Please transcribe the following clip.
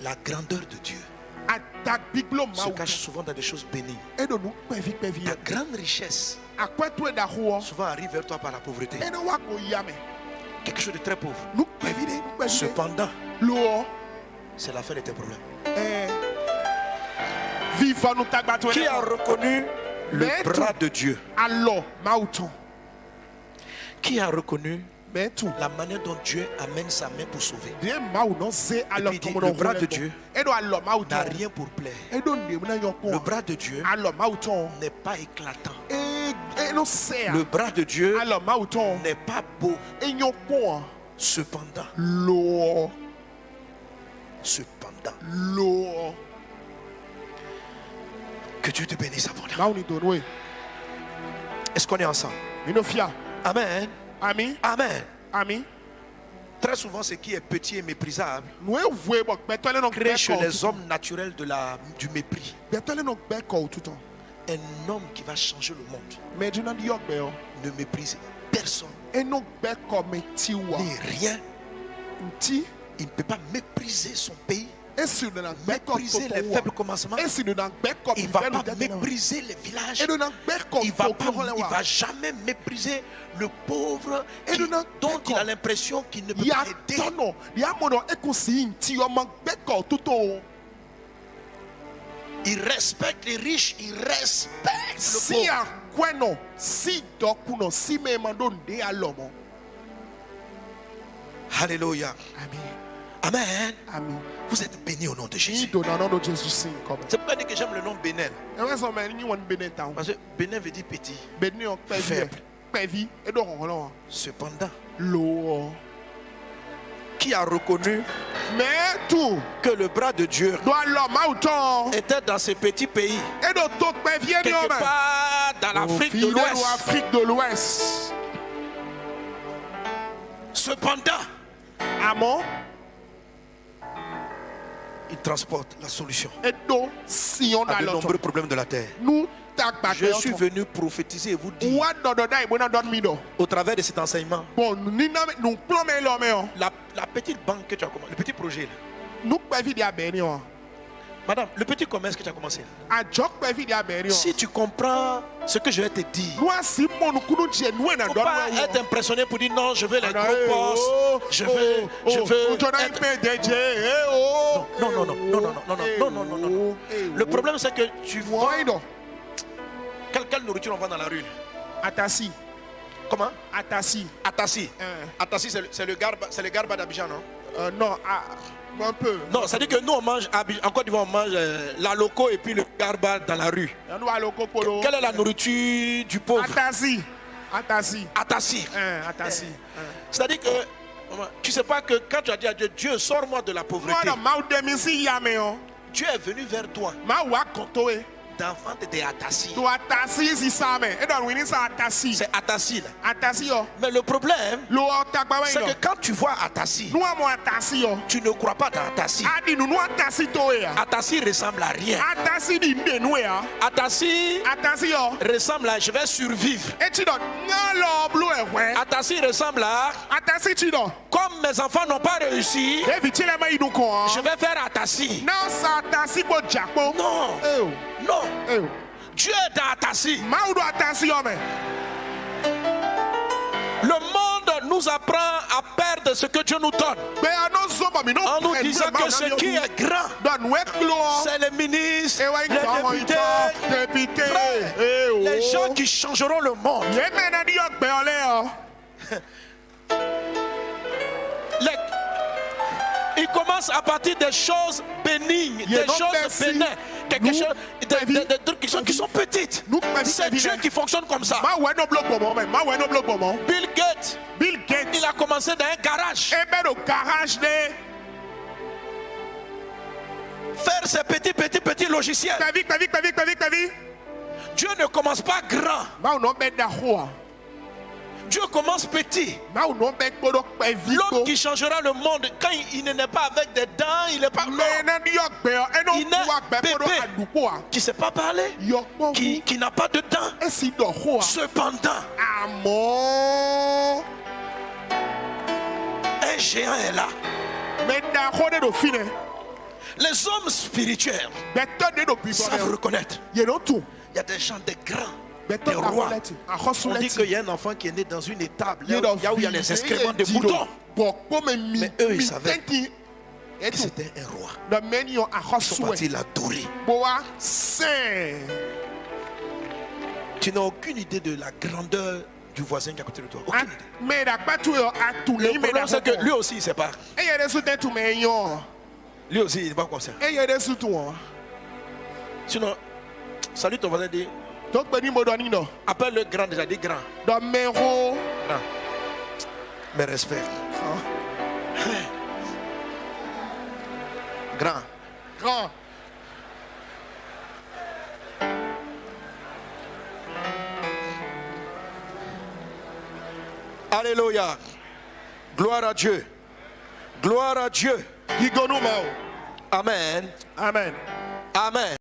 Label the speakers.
Speaker 1: La grandeur de Dieu se cache souvent dans des choses bénies. Ta grande richesse souvent arrive vers toi par la pauvreté. Quelque chose de très pauvre. Cependant, c'est la fin de tes problèmes. Qui a reconnu le bras de Dieu? Qui a reconnu la manière dont Dieu amène sa main pour sauver? Et puis il dit, le bras de Dieu n'a rien pour plaire. Le bras de Dieu n'est pas éclatant. Le bras de Dieu n'est pas beau. Cependant, que Dieu te bénisse abondamment. Est-ce qu'on est ensemble? Amen. Amen. Très souvent, ce qui est petit et méprisable crée chez les hommes naturels du mépris. Un homme qui va changer le monde ne méprise personne ni rien. Il ne peut pas mépriser son pays, mépriser les faibles commencements. Il ne va pas mépriser les villages. Il ne va jamais mépriser le pauvre dont il a l'impression qu'il ne peut pas aider. Il respecte les riches, il respecte le pauvre. Alléluia. Amen. Vous êtes bénis au nom de Jésus. C'est pourquoi je dis que j'aime le nom Bénin. Parce que Bénin veut dire petit, faible. Cependant, qui a reconnu que le bras de Dieu était dans ce petit pays, quelque part dans l'Afrique de l'Ouest. Cependant, il transporte la solution à de nombreux problèmes de la terre. Je suis venu prophétiser et vous dire, au travers de cet enseignement, la petite banque que tu as commencé, le petit projet là. Madame, le petit commerce que tu as commencé là, si tu comprends ce que je vais te dire, il ne faut pas être impressionné pour dire non, je veux les gros postes, je veux non. Le problème c'est que tu vois quelle nourriture on vend dans la rue? Atassi. Comment? Atassi. Atassi, c'est le garba d'Abidjan, non? Non, un peu. Non, ça dit que nous on mange, en Côte d'Ivoire on mange la loco et puis le garba dans la rue. Quelle est la nourriture du pauvre? Atassi. C'est-à-dire que tu ne sais pas que quand tu as dit à Dieu, Dieu sors-moi de la pauvreté, Dieu est venu vers toi d'enfant de Atassi. C'est Atassi là. Mais le problème, c'est que quand tu vois Atassi, tu ne crois pas dans Atassi. Atassi ressemble à rien. Atassi ressemble à je vais survivre. Atassi ressemble à comme mes enfants n'ont pas réussi, je vais faire Atassi. Non. Dieu est dans Atassi. Le monde nous apprend à perdre ce que Dieu nous donne, en nous disant que ce qui est grand, c'est les ministres, les députés, frères, les gens qui changeront le monde. Il commence à partir des choses bénignes, des choses bénines, quelque chose, des trucs qui sont petites. C'est Dieu qui fonctionne comme ça. Bill Gates, il a commencé dans un garage. Faire ses petits logiciels. Dieu ne commence pas grand. Dieu commence petit. L'homme qui changera le monde, quand il n'est pas avec des dents, il n'est pas mort. Il est bébé qui ne sait pas parler, qui n'a pas de dents. Cependant, un géant est là.
Speaker 2: Les hommes spirituels savent reconnaître. Il y a des gens, des grands, des rois. On dit qu'il y a un enfant qui est né dans une étable, là où il y a les excréments de moutons. Mais eux, ils savaient que c'était un roi. Ils sont partis l'adorer. Tu n'as aucune idée de la grandeur du voisin qui est à côté de toi. Aucune idée. Le problème, c'est que lui aussi, il ne sait pas. Lui aussi, il n'est pas conscient. Sinon, salut ton voisin, dit. Appelle le grand déjà, dis grand. Grand. Mais respect. Grand.
Speaker 1: Grand.
Speaker 2: Alléluia. Gloire à Dieu. Gloire à Dieu.
Speaker 1: Amen.
Speaker 2: Amen.
Speaker 1: Amen.
Speaker 2: Amen.